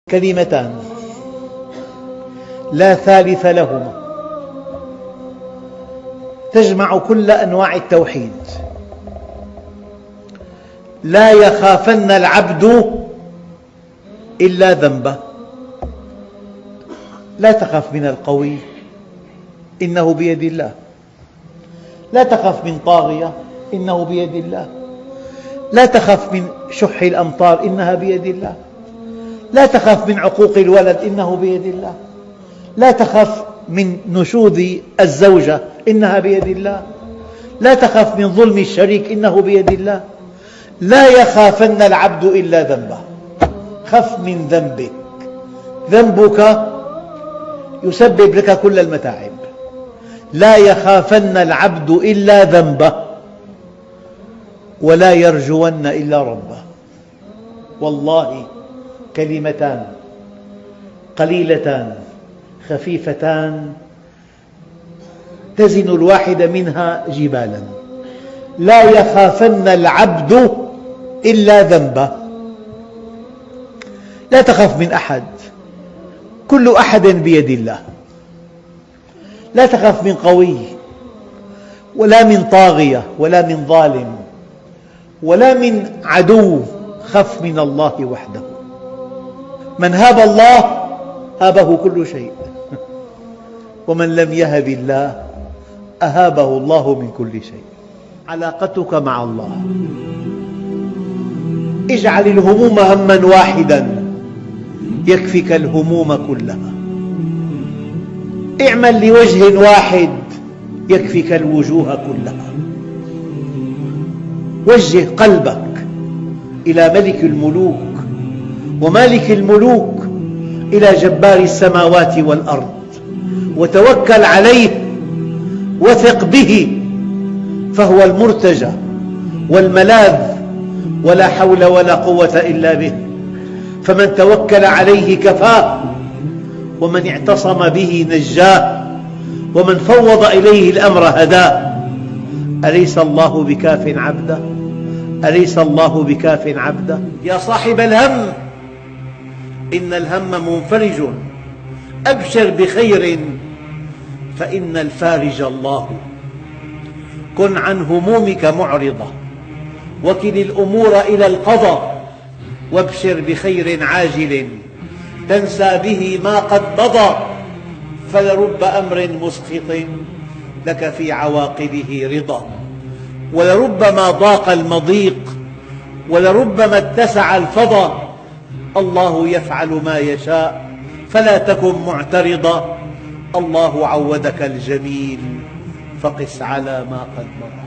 كلمتان لا ثالث لهما تجمع كل أنواع التوحيد. لا يخافن العبد إلا ذنبه. لا تخف من القوي إنه بيد الله، لا تخف من طاغية إنه بيد الله، لا تخف من شح الأمطار إنها بيد الله، لا تخف من عقوق الولد إنه بيد الله، لا تخف من نشوذ الزوجة إنها بيد الله، لا تخف من ظلم الشريك إنه بيد الله. لا يخافن العبد إلا ذنبه. خف من ذنبك، ذنبك يسبب لك كل المتاعب. لا يخافن العبد إلا ذنبه ولا يرجون إلا ربه. والله كلمتان قليلتان خفيفتان تزن الواحد منها جبالا. لا يخافن العبد إلا ذنبه. لا تخف من أحد، كل أحد بيد الله. لا تخف من قوي ولا من طاغية ولا من ظالم ولا من عدو، خف من الله وحده. من هاب الله هابه كل شيء، ومن لم يهب الله أهابه الله من كل شيء. علاقتك مع الله، اجعل الهموم هماً واحداً يكفك الهموم كلها. اعمل لوجه واحد يكفك الوجوه كلها. وجه قلبك إلى ملك الملوك ومالك الملوك، إلى جبار السماوات والأرض، وتوكل عليه وثق به، فهو المرتجى والملاذ، ولا حول ولا قوة إلا به. فمن توكل عليه كفاه، ومن اعتصم به نجاه، ومن فوض إليه الأمر هداه. أليس الله بكاف عبده؟ أليس الله بكاف عبده؟ يا صاحب الهم، إن الهم منفرج، أبشر بخير فإن الفارج الله. كن عن همومك معرضة، وكل الأمور إلى القضاء، وابشر بخير عاجل تنسى به ما قد مضى. فلرب أمر مسخط لك في عواقبه رضا، ولربما ضاق المضيق، ولربما اتسع الفضا. الله يفعل ما يشاء فلا تكن معترضا. الله عودك الجميل فقس على ما قد مضى.